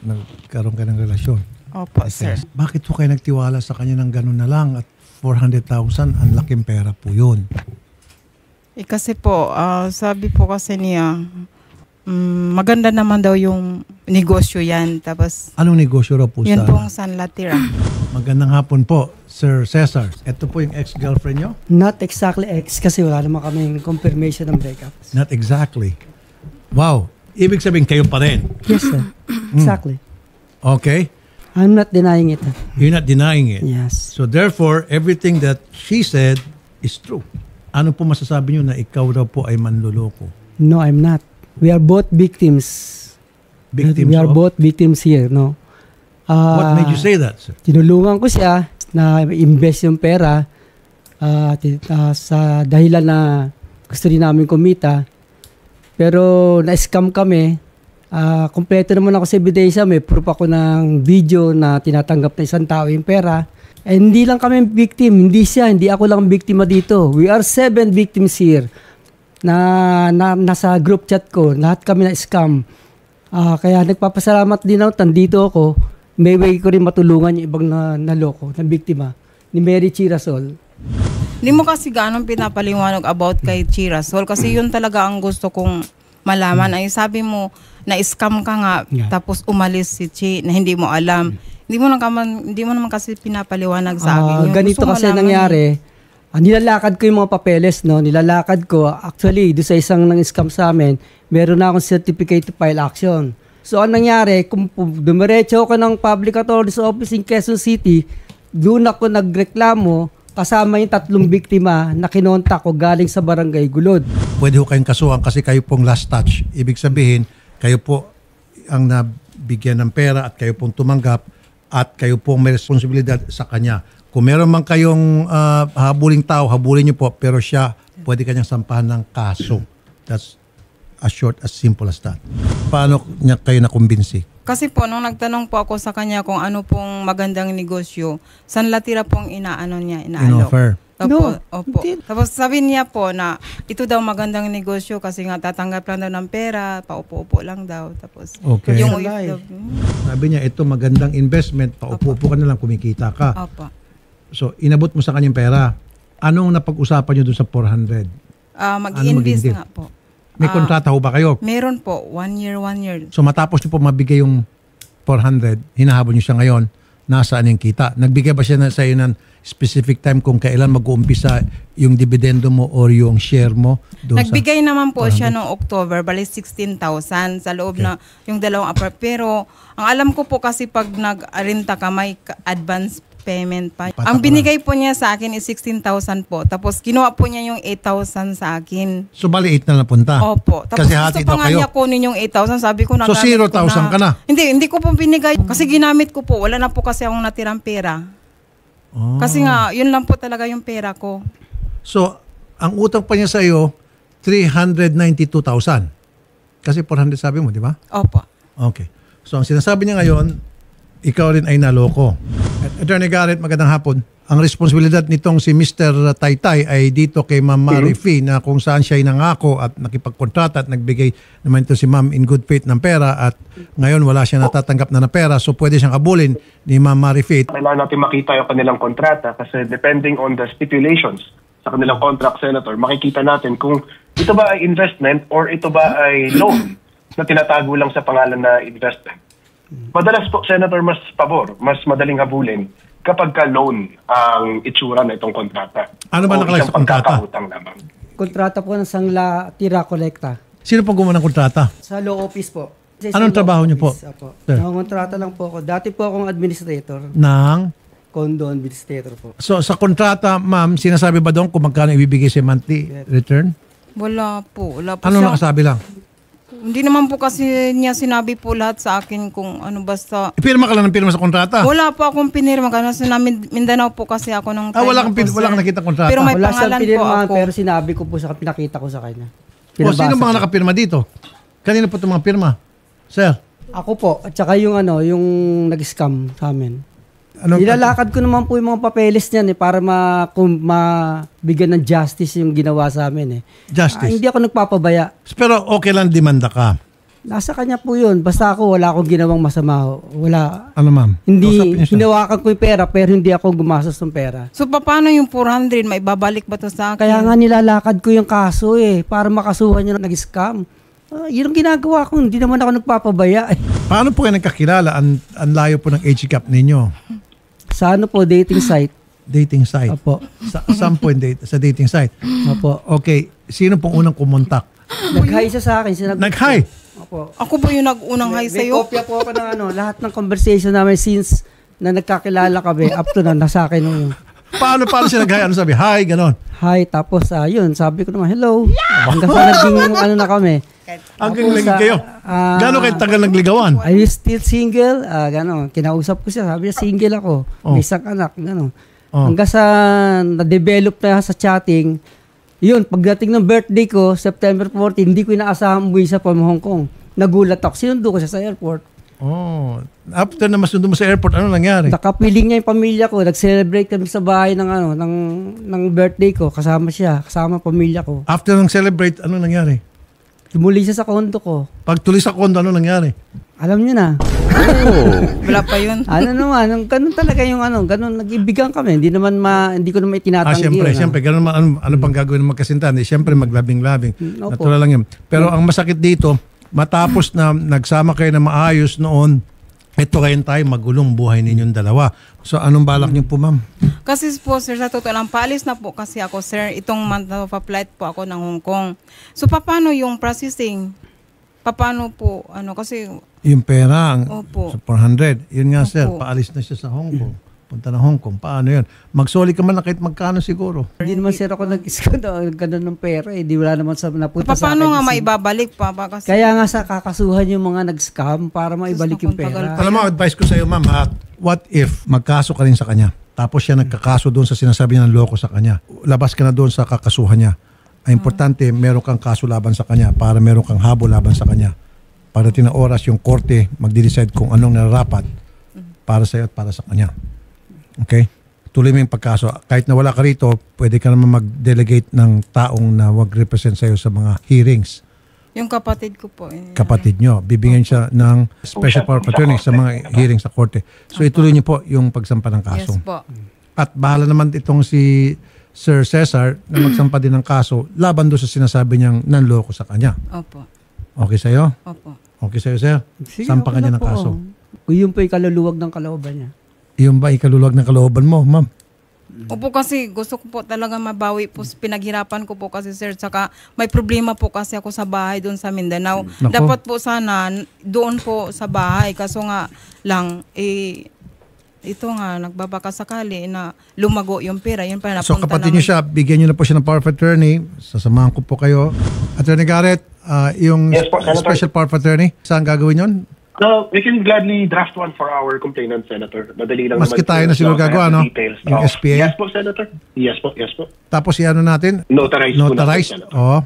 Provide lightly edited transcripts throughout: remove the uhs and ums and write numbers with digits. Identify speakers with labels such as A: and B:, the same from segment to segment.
A: nagkaroon ka ng relasyon.
B: Opo, sir.
A: Bakit po kayo nagtiwala sa kanya ng gano'n na lang at 400,000, ang laking pera po yun?
B: Kasi po, sabi po kasi niya, maganda naman daw yung negosyo yan. Tapos,
A: Anong negosyo raw po
B: yun
A: sa...
B: pong San Latira.
A: Magandang hapon po, Sir Cesar. Ito po yung ex-girlfriend nyo?
C: Not exactly ex kasi wala naman kaming confirmation ng breakup.
A: Not exactly. Wow. Ibig sabihin kayo pa rin.
C: Yes, sir. Exactly.
A: Okay.
C: I'm not denying it.
A: You're not denying it.
C: Yes.
A: So therefore, everything that she said is true. Ano po masasabi nyo na ikaw daw po ay manloloko?
C: No, I'm not. We are both victims.
A: Victims
C: We are
A: of?
C: both victims here, no?
A: What made you say that, sir?
C: Tinulungan ko siya na invest yung pera sa dahilan na gusto rin namin kumita. Pero na-scam kami. Kompleto naman ako sa ebidensya. May proof ako ng video na tinatanggap na isang tao yung pera. Hindi lang kami victim. Hindi siya. Hindi ako lang biktima dito. We are 7 victims here na nasa group chat ko. Lahat kami na-scam. Kaya nagpapasalamat din ako. Tandito ako. May way ko rin matulungan yung ibang naloko, na biktima. Ni Mary Chirasol.
B: Hindi mo kasi ganong pinapaliwanag about kay Chirasol kasi yun talaga ang gusto kong malaman. Ay sabi mo, na-scam ka nga, tapos umalis si Chi na hindi mo alam. Hindi mo naman kasi pinapaliwanag sa akin.
C: Ganito kasi nangyari, nilalakad ko yung mga papeles, no? Nilalakad ko. Actually, doon sa isang nang-scam sa amin, meron na akong certificate to file action. So, ang nangyari, kung dumiretso ako ng Public Attorney's Office in Quezon City, doon ako nagreklamo kasama yung 3 biktima na kinontak ko galing sa Barangay Gulod.
A: Pwede ho kayong kasuhan kasi kayo pong last touch. Ibig sabihin, kayo po ang nabigyan ng pera at kayo pong tumanggap at kayo pong may responsibilidad sa kanya. Kung meron man kayong habuling tao, habulin niyo po, pero siya, pwede kanyang sampahan ng kaso. That's as short, as simple as that. Paano niya kayo nakumbinsi?
B: Kasi po, nung nagtanong po ako sa kanya kung ano pong magandang negosyo, San Latira pong inaalok.
A: In-offer.
B: Opo. Tapos sabi niya po na ito daw magandang negosyo kasi nga tatanggap lang daw ng pera, paupo-upo lang daw. Tapos
A: okay.
B: Yung
A: sabi niya, ito magandang investment, paupo-upo ka na lang, kumikita ka.
B: Opo.
A: So, inabot mo sa kanyang pera. Anong napag-usapan niyo doon sa 400?
B: Mag-i-invest nga po.
A: May kontrata ho ba kayo?
B: Meron po. 1 year.
A: So matapos niyo po mabigay yung 400, hinahabol niyo siya ngayon, nasaan yung kita? Nagbigay ba siya sa iyo ng specific time kung kailan mag-uumpisa yung dividendo mo or yung share mo?
B: Nagbigay naman po siya noong October, bali 16,000 sa loob na yung dalawang Pero ang alam ko po kasi pag nag-renta ka, may advance payment pa. Ang binigay po niya sa akin is 16,000 po. Tapos kinuha po niya yung 8,000 sa akin.
A: So bali 8 na napunta?
B: Opo. Tapos
A: kasi hati daw kayo.
B: niya kunin yung 8,000. Sabi ko na.
A: So 0,000 ka na?
B: Hindi ko po binigay. Kasi ginamit ko po. Wala na po kasi akong natirang pera.
A: Oh.
B: Kasi nga, yun lang po talaga yung pera ko.
A: So, ang utang pa niya sa iyo, 392,000. Kasi 400 sabi mo, di ba?
B: Opo.
A: Okay. So, ang sinasabi niya ngayon, ikaw rin ay naloko. Attorney Garrett, magandang hapon. Ang responsibilidad nitong si Mr. Taytay ay dito kay Ma'am Mary Fee na kung saan siya ay nangako at nakipagkontrata at nagbigay naman ito si Ma'am in good faith ng pera at ngayon wala siya natatanggap na pera so pwede siyang abulin ni Ma'am Mary Fee.
D: Kailangan natin makita yung kanilang kontrata kasi depending on the stipulations sa kanilang contract, Senator, makikita natin kung ito ba ay investment or ito ba ay loan na tinatago lang sa pangalan na investment. Madalas po, Senator, mas pabor, mas madaling habulin kapag ka-loan ang itsura na itong kontrata.
A: Ano ba nakalagay sa kontrata?
D: Lamang.
C: Kontrata po ng San Latira Collecta.
A: Sino po gumawa ng kontrata?
C: Sa law office po.
A: Anong trabaho niyo po?
C: Kontrata lang po ako. Dati po akong administrator.
A: Ng?
C: Condo administrator po.
A: So sa kontrata, ma'am, sinasabi ba doon kung magkano ibibigay sa monthly return?
B: Wala po.
A: Ano nakasabi lang?
B: Hindi naman po kasi niya sinabi po lahat sa akin kung ano basta.
A: Ipirma ka lang ng pirma sa kontrata?
B: Wala po akong pinirma. Kasi Mindanao po kasi ako nung time.
A: Wala kang nakita kontrata?
B: Pero may
C: wala
B: pangalan
C: pinirma,
B: po ako.
C: Pero sinabi ko po pinakita ko sa kanya.
A: O sino mga nakapirma dito? Kanina po itong mga pirma? Sir?
C: Ako po. At saka yung nag-scam sa amin. Nilalakad ko naman po yung mga papeles niyan para mabigyan ng justice yung ginawa sa amin.
A: Justice?
C: Hindi ako nagpapabaya.
A: Pero okay lang demanda ka.
C: Nasa kanya po yun. Basta ako, wala akong ginawang masama. Wala.
A: Ano ma'am? Kausapin
C: Hindi,
A: niyo siya.
C: hinawakan ko yung pera, pero hindi ako gumastos ng pera.
B: So, paano yung 400? May babalik ba to sa akin?
C: Kaya nga nilalakad ko yung kaso para makasuhan niya na nag-scam. Yun ang ginagawa ko. Hindi naman ako nagpapabaya.
A: Paano po kayo nagkakilala? Ang layo po ng age gap ninyo.
C: Sa ano po, dating site.
A: Dating site.
C: Opo.
A: Saan po yung sa dating site?
C: Opo.
A: Okay. Sino pong unang kumontak?
C: Nag-hi siya sa akin.
A: Nag-hi.
C: Opo.
B: Ako ba yung nag-unang hi
C: May
B: sa'yo?
C: kopya po ako ng lahat ng conversation namin since na nagkakilala kami up to na nasa akin yung
A: Paano siya nag-hi? Ano sabi? Hi, ganon.
C: hi. Tapos yun, sabi ko naman, hello. Hanggang sa naging na kami.
A: Hanggang
C: Tapos,
A: naging kayo. Gano'n kayo tagal nagligawan?
C: Are you still single? Gano'n. Kinausap ko siya. Sabi niya, single ako.
A: Oh.
C: May isang anak. Gano'n.
A: Oh.
C: Hanggang sa na-develop na sa chatting, yun, pagdating ng birthday ko, September 14, hindi ko inaasahan umuwi siya from Hong Kong. Nagulat ako. Sinundo ko siya sa airport.
A: Oh. After na masundo mo sa airport, ano nangyari?
C: Nakapiling niya yung pamilya ko. Nag-celebrate kami sa bahay ng birthday ko. Kasama siya. Kasama pamilya ko.
A: After ng celebrate, ano nangyari?
C: Tumuli siya sa kondo ko.
A: Pagtuloy sa kondo, ano nangyari?
C: Alam niyo na.
B: Wala pa yun.
C: Ano naman, ganun talaga yung ganun, nag-ibigan kami. Hindi ko naman itinatanggi.
A: Siyempre, ganun naman, ano pang gagawin ng magkasintahan? Siyempre, maglabing-labing.
C: Opo.
A: Natural lang yun. Pero ang masakit dito, matapos na nagsama kayo na maayos noon, ito ngayon tayo, magulong buhay ninyong dalawa. So, anong balak niyo po, ma'am?
B: Kasi po, sir, sa totoo lang, paalis na po kasi ako, sir. Itong month na pa-flight po ako ng Hong Kong. So, paano yung processing? Paano po, kasi,
A: Yung pera,
B: Opo.
A: sa 400. Yun nga, sir,
B: Opo.
A: paalis na siya sa Hong Kong. Punta na Hong Kong. Paano yun? Magsoli ka man lang kahit magkano siguro.
C: Hindi naman sir ako ganun ng pera. Di wala naman sa napunta sa akin.
B: paano nga
C: Kasi-
B: maibabalik pa? Kasi,
C: Kaya nga sa kakasuhan yung mga nag-scam para maibalik yung
B: Tapos
C: pera.
A: Alam mo, advice ko sa iyo, ma'am, what if magkaso ka rin sa kanya? Tapos siya nagkakaso doon sa sinasabi niya ng loko sa kanya. Labas ka na doon sa kakasuhan niya. Ang importante, meron kang kaso laban sa kanya para meron kang habol laban sa kanya. Pagdating ng oras, yung korte magde-decide kung anong nararapat para sa iyo at para sa kanya. Okay? Tuloy mo yung pagkaso. Kahit na wala ka rito, pwede ka naman mag-delegate ng taong na wag-represent sa iyo sa mga hearings.
B: yung kapatid ko po.
A: Kapatid nyo. Bibigyan siya ng special power of attorney sa mga hearings sa korte. So ituloy niyo po yung pagsampa ng kaso.
B: Yes po.
A: At bahala naman itong si Sir Cesar na magsampa din ng kaso laban doon sa sinasabi niyang nanloko sa kanya.
B: Opo.
A: Okay sa'yo?
B: Opo.
A: Okay sa'yo, sir?
C: Sige,
A: Sampa ka
C: okay
A: niya
C: na
A: ng
C: po.
A: kaso.
C: Kung yun po yung kaluluwag ng kalooban niya.
A: Iyon ba ikaluluwag ng kalooban mo, ma'am?
B: Opo, kasi gusto ko po talaga mabawi po. Pinaghirapan ko po kasi, sir. Saka may problema po kasi ako sa bahay doon sa Mindanao.
A: Nako.
B: Dapat po sana doon po sa bahay. Kaso nga lang, ito nga, nagbabaka sakali na lumago yung pera. Yun pa,
A: So
B: napunta
A: kapatid niyo
B: naman.
A: siya, bigyan niyo na po siya ng power of attorney. Sasamahan ko po kayo. Attorney Garrett, yung
D: Yes po, Senator.
A: special power of attorney, saan gagawin yun?
D: No, we can gladly draft one for our complainant, Senator. Madali lang
A: Maski
D: naman.
A: tayo na siguro
D: I have
A: gagawa,
D: the
A: no?
D: details.
A: Yung SPA?
D: Yes po, Senator. Yes po, yes po.
A: Tapos i-ano natin?
D: Notarize po natin,
A: Notarize?
D: Senator.
A: Oo.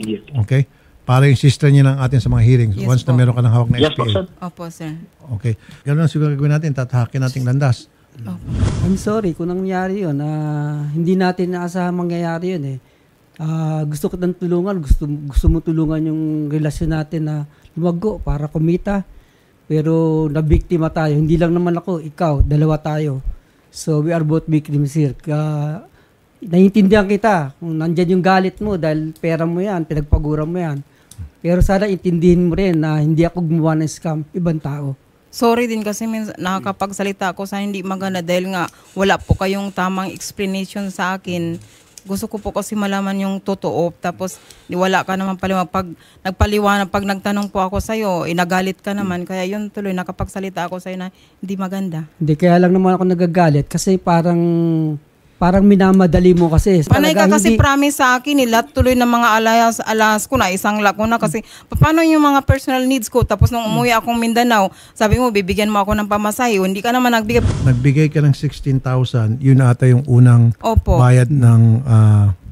D: Yes.
A: Okay. Para yung sister niya ng atin sa mga hearings.
B: Yes
A: Once na
B: po.
A: meron ka ng hawak na
D: Yes po,
A: SPA.
D: sir.
B: Opo, sir.
A: Okay. Ganun ang siguro gagawin natin. Tatahakin nating landas.
B: Opo.
C: I'm sorry kung nangyari yun. Hindi natin naasahan mangyayari yun eh. Gusto ko ng tulungan. Gusto mo tulungan yung relasyon natin na lumago para kumita. Pero nabiktima tayo. Hindi lang naman ako, ikaw, dalawa tayo. So we are both victims here. Naiintindihan kita kung nandyan yung galit mo dahil pera mo yan, pinagpaguran mo yan. Pero sana intindihin mo rin na hindi ako gumawa ng scam, ibang tao.
B: Sorry din kasi nakakapagsalita ako sa hindi maganda dahil nga wala po kayong tamang explanation sa akin. Gusto ko po kasi malaman yung totoo. Tapos wala ka naman paliwanag. Pag nagpaliwanag, pag nagtanong po ako sa'yo, nagalit ka naman. Kaya yun tuloy, nakapagsalita ako sa'yo na hindi maganda.
C: Hindi, kaya lang naman ako nagagalit kasi parang minamadali mo kasi.
B: Panay ka
C: Talaga
B: kasi
C: hindi-
B: promise sa akin, lahat tuloy ng mga alas ko na, isang lako na kasi paano yung mga personal needs ko? Tapos nung umuwi akong Mindanao, sabi mo, bibigyan mo ako ng pamasahe. Hindi ka naman nagbigay.
A: Nagbigay ka ng 16,000. Yun ata yung unang
B: Opo.
A: bayad ng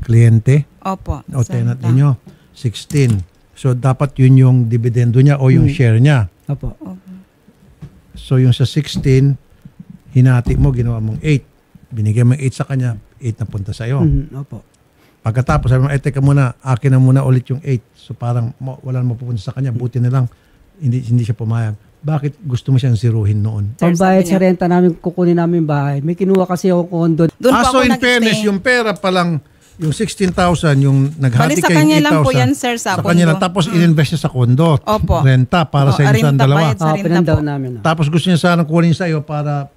A: kliyente
B: Opo.
A: o tenant
B: Salita.
A: ninyo. 16. So dapat yun yung dividendo niya o yung share niya.
C: Opo.
A: So yung sa 16, hinati mo, ginawa mong 8. Binigyan mo 8 sa kanya, 8 na punta sa'yo.
C: Opo.
A: Pagkatapos, sabi mo, teka muna, akin na muna ulit yung 8. So parang wala na mapupunta sa kanya. Buti na lang, hindi siya pumayag. Bakit gusto mo siyang siruhin noon?
B: Sir,
C: Pambayad
B: sabi
C: sa
B: niya.
C: renta namin, kukunin namin bahay. May kinuha kasi ako condo.
B: Doon po
A: So
B: ako
A: in
B: nag-stay.
A: fairness, yung pera pa lang, yung 16,000, yung naghati
B: Bali, sa
A: kayo
B: kanya
A: 8,000.
B: lang po yan, sir, sa
A: kanya lang.
B: condo.
A: Tapos in-invest niya sa condo.
B: Opo.
A: Renta para sa inyo sa
B: renta,
A: dalawa.
B: bayad sa renta
C: Pinandaw
B: po.
C: namin.
A: Tapos gusto niya sana kunin sa iyo para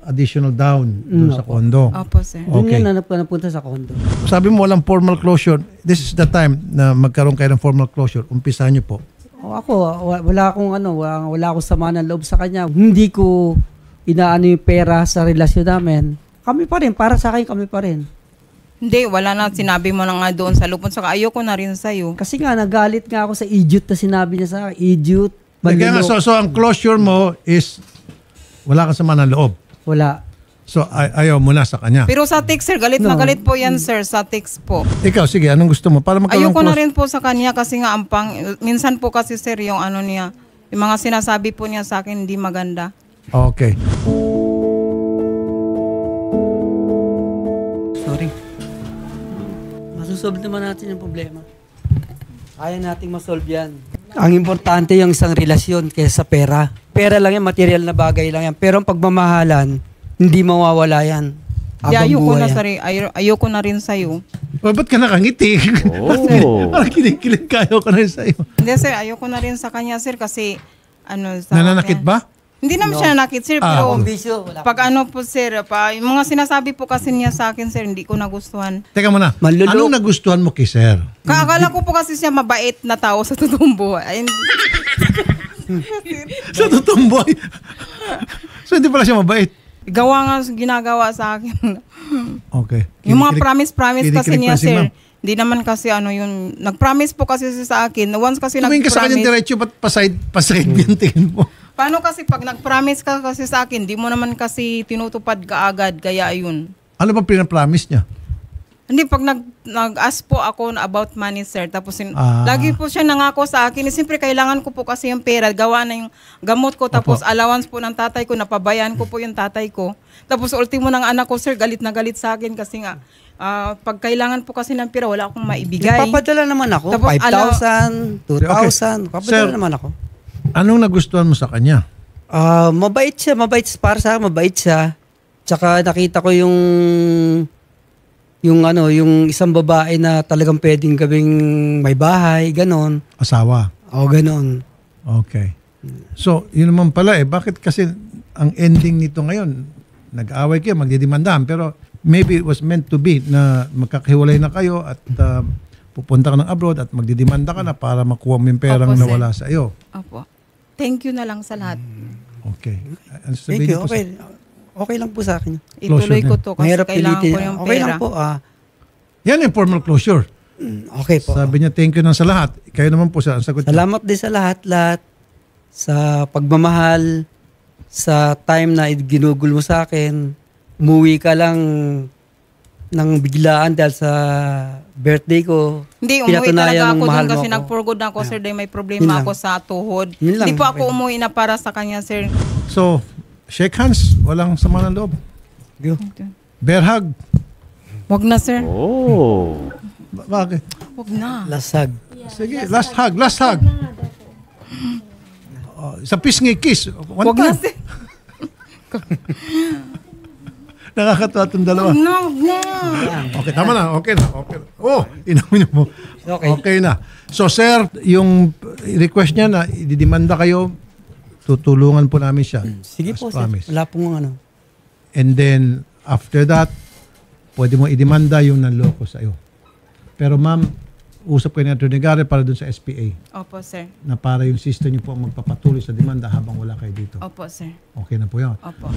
A: additional down dun sa condo.
B: Opo, sir.
C: Doon
A: Okay.
C: yan napunta sa condo.
A: Sabi mo walang formal closure. This is the time na magkaroon kayo ng formal closure. Umpisahan niyo po.
C: Wala akong sama ng loob sa kanya. Hindi ko inaano yung pera sa relasyon namin. Kami pa rin, para sa akin kami pa rin.
B: Hindi, wala na. Sinabi mo na nga doon sa lupon. Saka ayoko na rin sa'yo.
C: Kasi nga, nagalit nga ako sa idiot na sinabi niya sa akin. Idiot.
A: Kaya nga,
C: manluloko.
A: so ang closure mo is wala kang sama ng loob.
C: Wala.
A: So ayaw mo na sa kanya.
B: Pero sa text, sir, galit na
C: No.
B: galit po yan, sir, sa text po.
A: Ikaw, sige, anong gusto mo? Para magkaroon
B: Ayoko
A: ng
B: na rin po sa kanya kasi nga minsan po kasi, sir, yung ano niya, yung mga sinasabi po niya sa akin hindi maganda.
A: Okay.
C: Sorry. Masusolve naman natin yung problema. Kaya nating masolve yan. Ang importante yung isang relasyon kaysa sa pera. Pera lang yan, material na bagay lang yan. Pero ang pagmamahalan, hindi mawawala yan. Habang
B: Ayoko
C: buhay
B: na,
C: yan.
B: sir, ayoko na rin sa'yo.
A: O, ba't ka nakangiti? Parang kinikilig ka, ayaw ka na rin sa'yo.
B: Hindi, sir, ayoko na rin sa kanya, sir, kasi sa
A: Nananakit ba?
B: Hindi naman siya nanakit, sir, pero
C: Ang bisyo, wala.
B: pag ano po, sir, yung mga sinasabi po kasi niya sa akin, sir, hindi ko nagustuhan.
A: Teka muna,
C: Manluloko.
A: anong nagustuhan mo kay Sir?
B: Kaakala ko po kasi siya mabait na tao sa totoong buhay. Ay,
A: Sa totoong buhay. So hindi pala siya mabait.
B: gawa nga ginagawa sa akin.
A: Okay.
B: Yung mga
A: Kinikilig-
B: promise kasi
A: kinikilig
B: niya,
A: pa si
B: sir.
A: ma'am.
B: Hindi naman kasi ano yun. Nag-promise po kasi siya sa akin. Once kasi
A: Tumingin ka sa kanya
B: nag-promise.
A: diretso, ba't paside yung tingin mo?
B: Paano kasi pag nag-promise ka kasi sa akin, di mo naman kasi tinutupad ka agad. Kaya ayun.
A: Ano bang pinapromise niya?
B: Hindi, pag nag-ask po ako about money, sir, tapos
A: Ah.
B: lagi po siya nangako sa akin. Siyempre, kailangan ko po kasi yung pera. Gawa na yung gamot ko, tapos allowance po ng tatay ko, napabayaan ko po yung tatay ko. Tapos ultimo ng anak ko, sir, galit na galit sa akin kasi nga, pag kailangan po kasi ng pera, wala akong maibigay.
C: Papadala naman ako.
B: Tapos,
C: 5,000, 2,000. Papadala
A: Sir,
C: naman ako.
A: Anong nagustuhan mo sa kanya?
C: Mabait siya. Para sa akin, mabait siya. Tsaka nakita ko yung isang babae na talagang pwedeng gawing may bahay, ganon.
A: Asawa.
C: O, ganon.
A: Okay. So, yun naman pala Bakit kasi ang ending nito ngayon, nag-aaway kayo, magdidemandahan, pero maybe it was meant to be na magkakahiwalay na kayo at pupunta ka ng abroad at magdidemanda ka na para makuha mo yung perang
B: Opo, sir.
A: nawala sa iyo.
B: Opo. Thank you na lang sa lahat.
A: Okay. Ano
C: Thank
A: sabihin
C: you.
A: niyo po sa-
C: Okay lang po sa akin.
B: Ituloy ko to kasi
C: Mahirap
B: kailangan
C: pilitin.
B: ko yung
C: Okay
B: pera.
C: lang po.
A: Yan yung formal closure.
C: Okay po.
A: Sabi niya, thank you na sa lahat. Kayo naman po ang sagot niya.
C: Salamat din sa lahat sa pagmamahal, sa time na ginugol mo sa akin. Umuwi ka lang ng biglaan dahil sa birthday ko.
B: Hindi, umuwi
C: Pinatunayan
B: talaga
C: ng
B: ako
C: mahal
B: doon
C: mo
B: kasi
C: ako.
B: nagpurgod ako, sir, dahil may
C: Yun
B: problema
C: lang.
B: ako sa tuhod.
C: Yun lang.
B: Hindi po ako
C: Okay.
B: umuwi na para sa kanya, sir.
A: So, shake hands. Walang sama ng loob. Bear hug.
B: Wag na, sir.
A: Bakit?
B: Wag na.
C: Lasag.
A: Sige, last hug. Last hug. Sa pisngi kiss. One
B: Wag na,
A: time.
B: sir.
A: Nakakatawa itong dalawa.
B: Wag na, wag na.
A: Okay, tama na. Okay na. Okay na. Oh, inamin mo.
C: Okay.
A: Okay na. So, sir, yung request niya na ididemanda kayo, tutulungan po namin siya.
C: Sige
A: As
C: po, sir.
A: promised.
C: Wala pong ano.
A: And then, after that, pwede mo idemanda yung nanloko sa iyo. Pero ma'am, usap kayo ni Atty. Garrett para dun sa SPA
B: Opo, sir.
A: na para yung sister niyo po ang magpapatuloy sa demanda habang wala kayo dito.
B: Opo, sir.
A: Okay na po yun.
B: Opo.